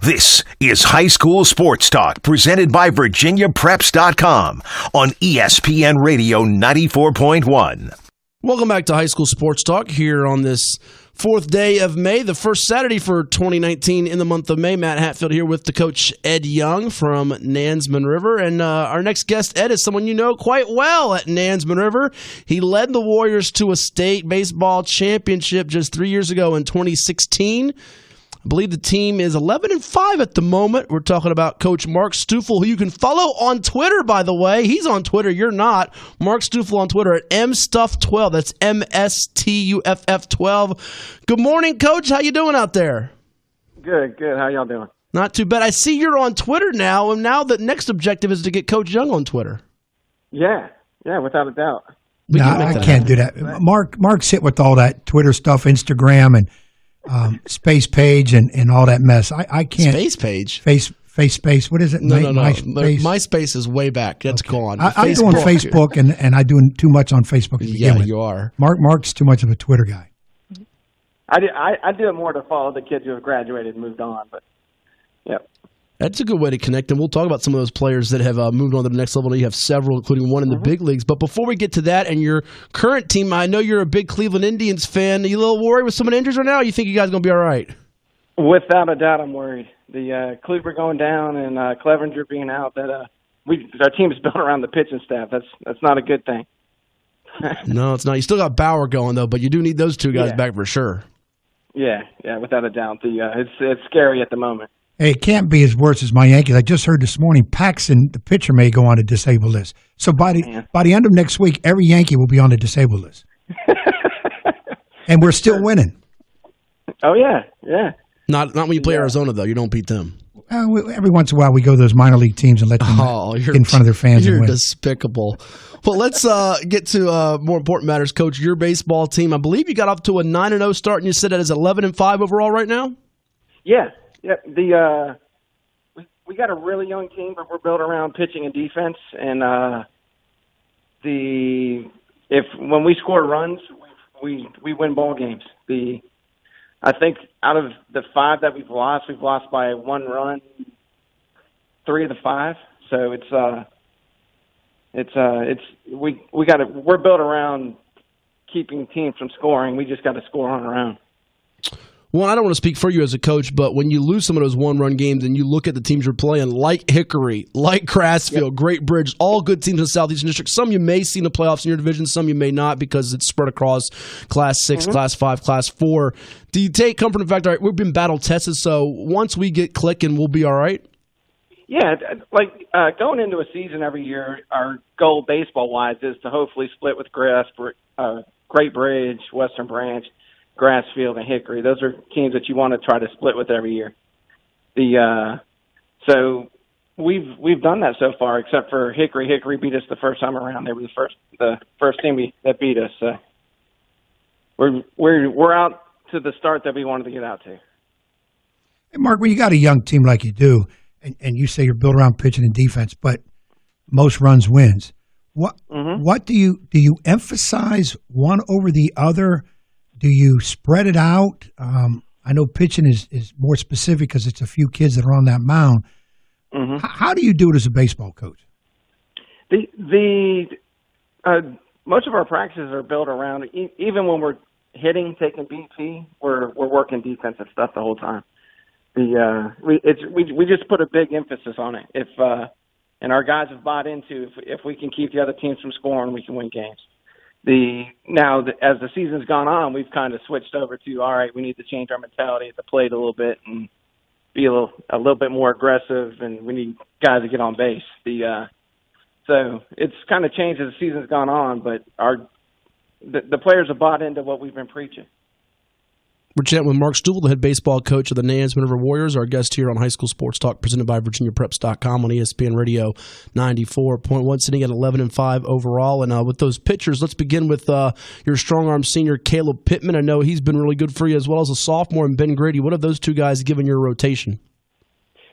This is High School Sports Talk, presented by VirginiaPreps.com on ESPN Radio 94.1. Welcome back to High School Sports Talk here on this 4th day of May, the first Saturday for 2019 in the month of May. Matt Hatfield here with the coach Ed Young from Nansemond River. And our next guest, Ed, is someone you know quite well at Nansemond River. He led the Warriors to a state baseball championship just 3 years ago in 2016. I believe the team is 11-5 at the moment. We're talking about Coach Mark Stuffel, who you can follow on Twitter, by the way. He's on Twitter. You're not. Mark Stuffel on Twitter at mstuff12. That's MSTUFF12. Good morning, Coach. How you doing out there? Good. How y'all doing? Not too bad. I see you're on Twitter now, and now the next objective is to get Coach Young on Twitter. Yeah, without a doubt. No, I can't do that. Mark's hit with all that Twitter stuff, Instagram, and space page and all that mess. I can't. Space page? Space. What is it? No. MySpace? MySpace is way back. That's gone. I'm doing Facebook, and I'm doing too much on Facebook. Yeah, you are. Mark's too much of a Twitter guy. I do it more to follow the kids who have graduated and moved on, but yeah. That's a good way to connect, and we'll talk about some of those players that have moved on to the next level. You have several, including one in the big leagues. But before we get to that and your current team, I know you're a big Cleveland Indians fan. Are you a little worried with some of the injuries right now, or you think you guys are going to be all right? Without a doubt, I'm worried. The Cleaver going down and Clevenger being out, that our team is built around the pitching staff. That's not a good thing. No, it's not. You still got Bauer going, though, but you do need those two guys back for sure. Yeah, without a doubt. It's scary at the moment. Hey, it can't be as worse as my Yankees. I just heard this morning Paxton, the pitcher, may go on a disabled list. So by the end of next week, every Yankee will be on the disabled list. And we're still winning. Oh, yeah. Not when you play Arizona, though. You don't beat them. Every once in a while, we go to those minor league teams and let them get in front of their fans and win. You're despicable. Well, let's get to more important matters. Coach, your baseball team, I believe you got off to a 9-0 start, and you said that is 11-5 overall right now? Yeah. Yeah, we got a really young team, but we're built around pitching and defense. And when we score runs, we win ball games. I think out of the 5 that we've lost by 1 run, 3 of the 5. So we're built around keeping teams from scoring. We just got to score on our own. Well, I don't want to speak for you as a coach, but when you lose some of those one-run games and you look at the teams you're playing, like Hickory, like Crassfield, Great Bridge, all good teams in the Southeastern District. Some you may see in the playoffs in your division, some you may not because it's spread across Class 6, Class 5, Class 4. Do you take comfort in the fact, all right, we've been battle-tested, so once we get clicking, we'll be all right? Yeah, going into a season every year, our goal baseball-wise is to hopefully split with Great Bridge, Western Branch, Grassfield, and Hickory. Those are teams that you want to try to split with every year. So we've done that so far, except for Hickory. Hickory beat us the first time around. They were the first team that beat us. So we're out to the start that we wanted to get out to. Hey, Mark, when you got a young team like you do, and you say you're built around pitching and defense, but most runs wins. What do you emphasize one over the other? Do you spread it out? I know pitching is more specific because it's a few kids that are on that mound. How do you do it as a baseball coach? Most of our practices are built around, even when we're hitting, taking BP, we're working defensive stuff the whole time. We just put a big emphasis on it. And our guys have bought into if we can keep the other teams from scoring, we can win games. As the season's gone on, we've kind of switched over to, all right, we need to change our mentality at the plate a little bit and be a little bit more aggressive, and we need guys to get on base. So it's kind of changed as the season's gone on, but the players have bought into what we've been preaching. We're chatting with Mark Stuffel, the head baseball coach of the Nansemond River Warriors, our guest here on High School Sports Talk, presented by VirginiaPreps.com on ESPN Radio 94.1, sitting at 11-5 overall. And with those pitchers, let's begin with your strong-arm senior, Caleb Pittman. I know he's been really good for you, as well as a sophomore, and Ben Grady. What have those two guys given your rotation?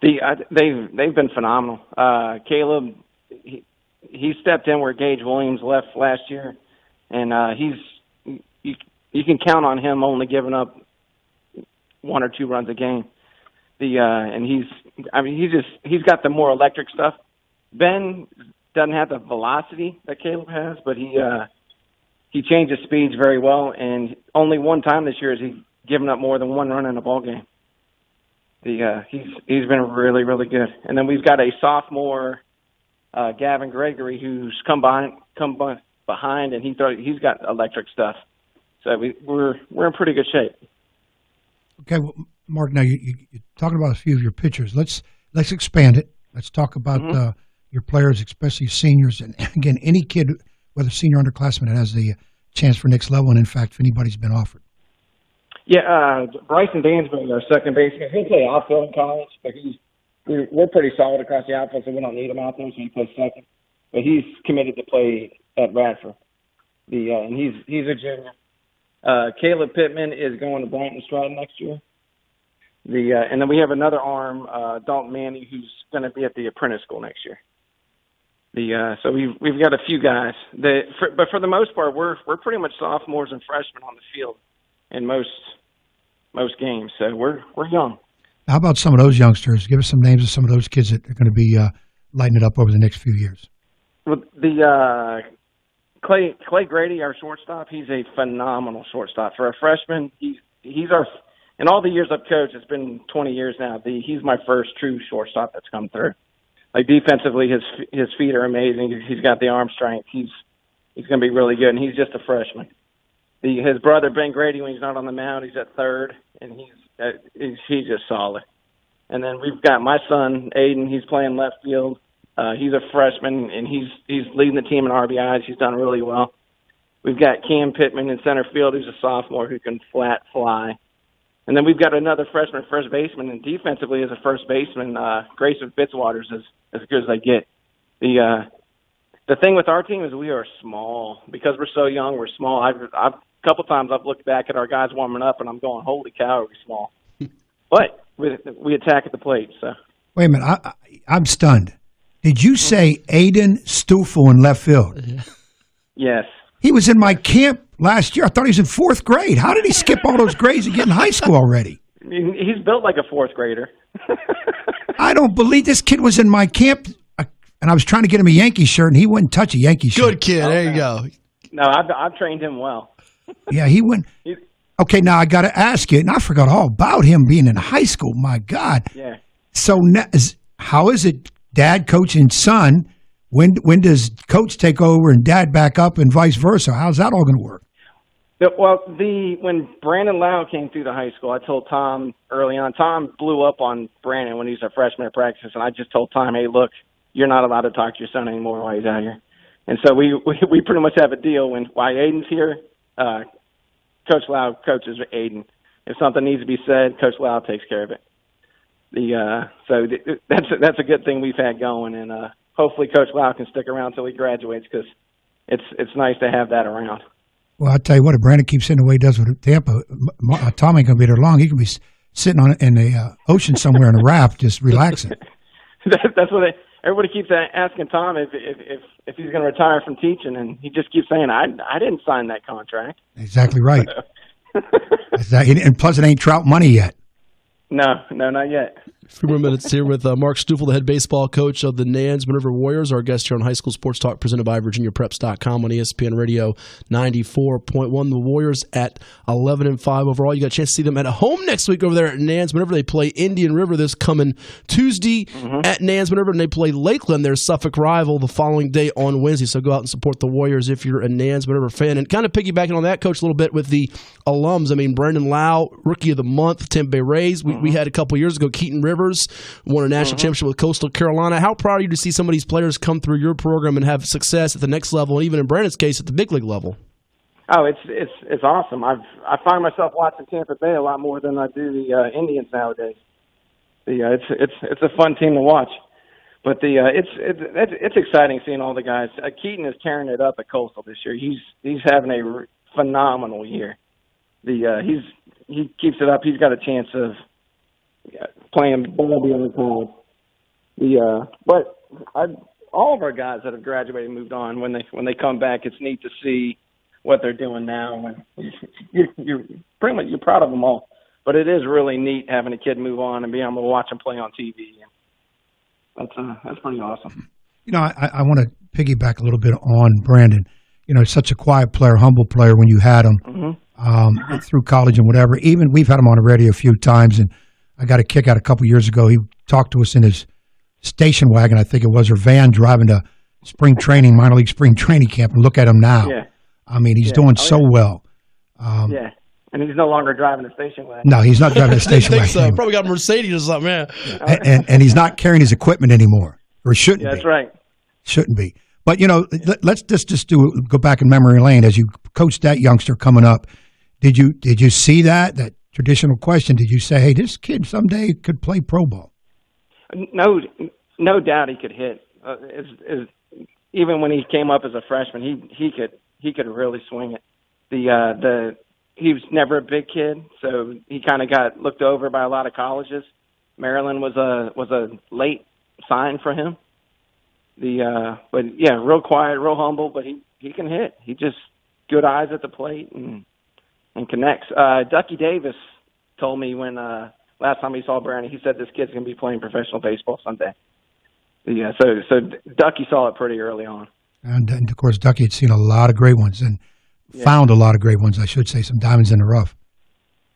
They've been phenomenal. Caleb, he stepped in where Gage Williams left last year, and you can count on him only giving up 1 or 2 runs a game. And he's got the more electric stuff. Ben doesn't have the velocity that Caleb has, but he changes speeds very well, and only one time this year has he given up more than one run in a ball game. He's been really, really good. And then we've got a sophomore, Gavin Gregory, who's come behind, and he's got electric stuff. So we're in pretty good shape. Okay, well, Mark. Now you're talking about a few of your pitchers. Let's expand it. Let's talk about your players, especially seniors, and again, any kid, whether senior or underclassman, that has the chance for next level. And in fact, if anybody's been offered. Yeah, Bryson Dansby, our second baseman, he'll play outfield in college, but we're pretty solid across the outfield, so we don't need him out there, so he plays second. But he's committed to play at Radford. And he's a junior. Caleb Pittman is going to Bryant Stratton next year. And then we have another arm, Dalton Manning, who's going to be at the apprentice school next year. So we've got a few guys but for the most part, we're pretty much sophomores and freshmen on the field in most games. So we're young. How about some of those youngsters? Give us some names of some of those kids that are going to be lighting it up over the next few years. Well, Clay Grady, our shortstop, he's a phenomenal shortstop. For a freshman, he's our – in all the years I've coached, it's been 20 years now, he's my first true shortstop that's come through. Like, defensively, his feet are amazing. He's got the arm strength. He's going to be really good, and he's just a freshman. His brother, Ben Grady, when he's not on the mound, he's at third, and he's just solid. And then we've got my son, Aiden. He's playing left field. He's a freshman, and he's leading the team in RBIs. He's done really well. We've got Cam Pittman in center field, who's a sophomore who can flat fly. And then we've got another freshman first baseman, and defensively as a first baseman, Grayson Fitzwater's as good as they get. The thing with our team is we are small. Because we're so young, we're small. A couple times I've looked back at our guys warming up, and I'm going, holy cow, are we small. But we attack at the plate. So wait a minute, I'm stunned. Did you say Aiden Stuffel in left field? Yes. He was in my camp last year. I thought he was in fourth grade. How did he skip all those grades and get in high school already? He's built like a fourth grader. I don't believe this kid was in my camp, and I was trying to get him a Yankee shirt, and he wouldn't touch a Yankee shirt. Good kid. There you go. No, I've trained him well. Yeah, he went. Okay, now I got to ask you, and I forgot all about him being in high school. My God. Yeah. So how is it, Dad coaching son? When does Coach take over and Dad back up, and vice versa? How's that all going to work? Well, when Brandon Lau came through the high school, I told Tom early on. Tom blew up on Brandon when he was a freshman at practice, and I just told Tom, "Hey, look, you're not allowed to talk to your son anymore while he's out here." And so we pretty much have a deal while Aiden's here. Coach Lau coaches Aiden. If something needs to be said, Coach Lau takes care of it. So that's a good thing we've had going, and hopefully Coach Lau can stick around until he graduates, because it's nice to have that around. Well, I'll tell you what, if Brandon keeps sitting the way he does with Tampa, Tom ain't going to be there long. He could be sitting in the ocean somewhere in a raft, just relaxing. That's what everybody keeps asking Tom if he's going to retire from teaching, and he just keeps saying, I didn't sign that contract. Exactly right. And plus, it ain't Trout money yet. No, not yet. A few more minutes here with Mark Stuffel, the head baseball coach of the Nansemond River Warriors, our guest here on High School Sports Talk, presented by VirginiaPreps.com on ESPN Radio 94.1. The Warriors at 11-5 overall. You got a chance to see them at home next week over there at Nansemond River. They play Indian River this coming Tuesday at Nansemond River, and they play Lakeland, their Suffolk rival, the following day on Wednesday. So go out and support the Warriors if you're a Nansemond River fan. And kind of piggybacking on that, Coach, a little bit with the alums. I mean, Brandon Lau, Rookie of the Month, Tempe Rays. We had a couple years ago, Keaton Rivers won a national championship with Coastal Carolina. How proud are you to see some of these players come through your program and have success at the next level, and even in Brandon's case, at the big league level? Oh, it's awesome. I find myself watching Tampa Bay a lot more than I do the Indians nowadays. It's a fun team to watch, but it's exciting seeing all the guys. Keaton is tearing it up at Coastal this year. He's having a phenomenal year. He keeps it up. He's got a chance of playing ball beyond college. But all of our guys that have graduated and moved on, when they come back, it's neat to see what they're doing now. And you're pretty much proud of them all. but it is really neat having a kid move on and being able to watch him play on TV. That's pretty awesome. You know, I want to piggyback a little bit on Brandon. You know, such a quiet player, humble player when you had him through college and whatever. Even we've had him on the radio a few times, and I got a kick out a couple years ago. He talked to us in his station wagon, I think it was, or van, driving to spring training, minor league spring training camp, and look at him now. Yeah. I mean, he's doing so well. Yeah, and he's no longer driving a station wagon. No, he's not driving a station wagon. So. Probably got a Mercedes or something, man. And he's not carrying his equipment anymore, or shouldn't be. That's right. Shouldn't be. But, you know, let's just go back in memory lane. As you coached that youngster coming up, did you see that traditional question? Did you say, hey, this kid someday could play pro ball? No doubt he could hit. Even when he came up as a freshman, he could really swing it. He was never a big kid, so he kind of got looked over by a lot of colleges. Maryland was a late sign for him. But yeah, real quiet, real humble, but he can hit. He just good eyes at the plate and connects. Ducky Davis told me when last time he saw Brandon, he said this kid's going to be playing professional baseball someday. Yeah, so Ducky saw it pretty early on. And of course, Ducky had seen a lot of great ones and found a lot of great ones, I should say, some diamonds in the rough.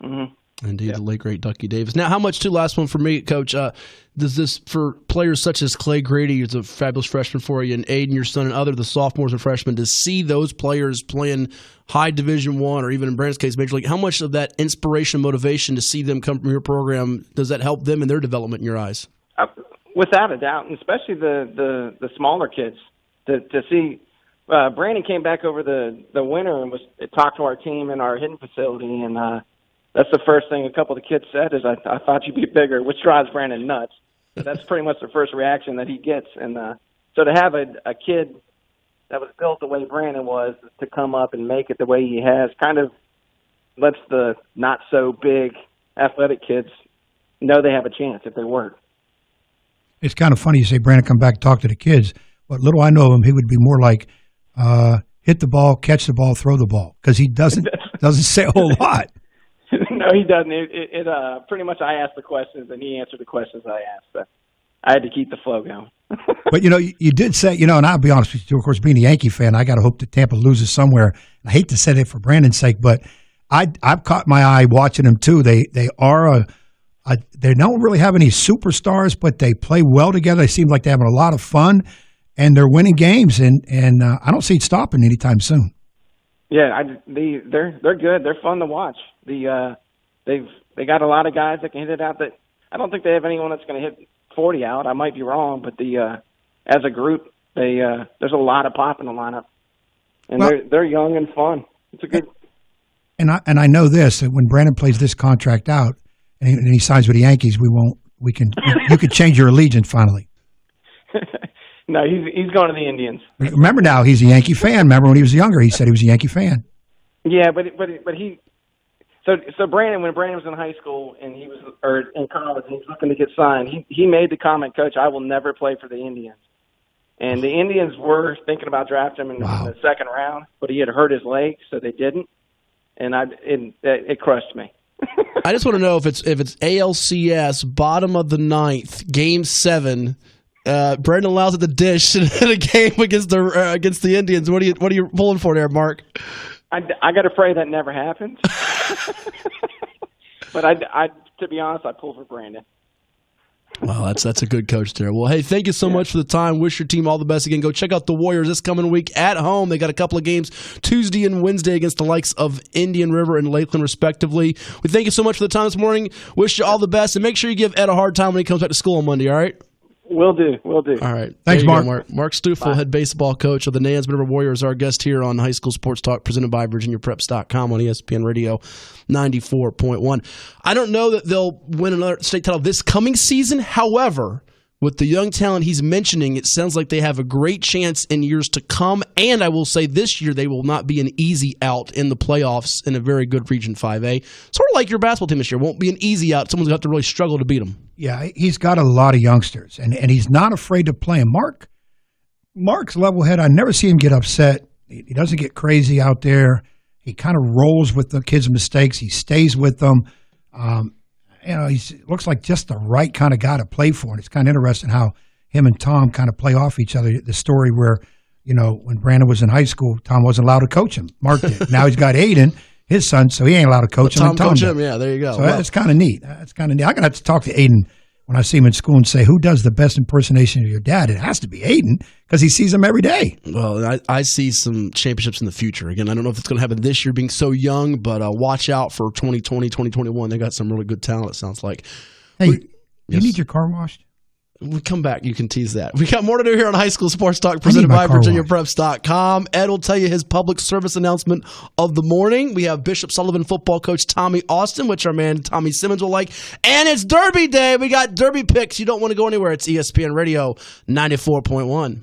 Mm-hmm. Indeed, the late, great Ducky Davis. Now, how much, last one for me, Coach, does this, for players such as Clay Grady, who's a fabulous freshman for you, and Aiden, your son, and other, the sophomores and freshmen, to see those players playing high Division I, or even in Brandon's case, Major League, how much of that inspiration, motivation to see them come from your program, does that help them in their development in your eyes? Without a doubt, and especially the smaller kids, to see Brandon came back over the winter and talked to our team in our hitting facility, and that's the first thing a couple of the kids said is, I thought you'd be bigger, which drives Brandon nuts. That's pretty much the first reaction that he gets. And so to have a kid that was built the way Brandon was to come up and make it the way he has kind of lets the not so big athletic kids know they have a chance if they work. It's kind of funny you say Brandon come back and talk to the kids. But little I know of him, he would be more like hit the ball, catch the ball, throw the ball, because he doesn't say a whole lot. No, he doesn't. It pretty much I asked the questions and he answered the questions I asked. So I had to keep the flow going. But, you know, you did say, you know, and I'll be honest with you, of course, being a Yankee fan, I got to hope that Tampa loses somewhere. I hate to say that for Brandon's sake, but I've caught my eye watching them too. They don't really have any superstars, but they play well together. They seem like they're having a lot of fun, and they're winning games, and I don't see it stopping anytime soon. Yeah, they're good. They're fun to watch. They got a lot of guys that can hit it out. That I don't think they have anyone that's going to hit 40 out. I might be wrong, but as a group, there's a lot of pop in the lineup, and they're young and fun. It's a good. And I know this, that when Brandon plays this contract out and he signs with the Yankees, you could change your allegiance finally. No, he's going to the Indians. Remember now, he's a Yankee fan. Remember when he was younger, he said he was a Yankee fan. Yeah, but he. So Brandon, when Brandon was in high school and in college, and he was looking to get signed, he made the comment, Coach, I will never play for the Indians. And the Indians were thinking about drafting him in the second round, but he had hurt his leg, so they didn't. And it crushed me. I just want to know if it's ALCS, bottom of the ninth, Game 7. Brandon allows it to dish in a game against the Indians. What are you pulling for there, Mark? I got to pray that never happens. But to be honest, I pull for Brandon. Well, that's a good coach there. Well, hey, thank you so much for the time. Wish your team all the best again. Go check out the Warriors this coming week at home. They got a couple of games Tuesday and Wednesday against the likes of Indian River and Lakeland, respectively. We thank you so much for the time this morning. Wish you all the best, and make sure you give Ed a hard time when he comes back to school on Monday, all right? Will do. All right. Thanks, Mark. Mark Stuffel, head baseball coach of the Nansemond River Warriors, our guest here on High School Sports Talk, presented by VirginiaPreps.com on ESPN Radio 94.1. I don't know that they'll win another state title this coming season. However, with the young talent he's mentioning, it sounds like they have a great chance in years to come. And I will say this year they will not be an easy out in the playoffs in a very good Region 5A. Sort of like your basketball team this year. Won't be an easy out. Someone's going to have to really struggle to beat them. Yeah, he's got a lot of youngsters, and he's not afraid to play them. Mark's level head, I never see him get upset. He doesn't get crazy out there. He kind of rolls with the kids' mistakes. He stays with them. He looks like just the right kind of guy to play for. And it's kind of interesting how him and Tom kind of play off each other. The story where, when Brandon was in high school, Tom wasn't allowed to coach him. Mark did. Now he's got Aiden, his son, so he ain't allowed to coach him. Tom coach him. Yeah, there you go. So that's kind of neat. That's kind of neat. I'm going to have to talk to Aiden when I see him in school and say, who does the best impersonation of your dad? It has to be Aiden because he sees him every day. Well, I see some championships in the future. Again, I don't know if it's going to happen this year being so young, but watch out for 2020, 2021. They got some really good talent, it sounds like. Hey, you need your car washed? We come back. You can tease that. We got more to do here on High School Sports Talk presented by VirginiaPreps.com. Ed will tell you his public service announcement of the morning. We have Bishop Sullivan football coach Tommy Austin, which our man Tommy Simmons will like. And it's Derby Day. We got Derby picks. You don't want to go anywhere. It's ESPN Radio 94.1.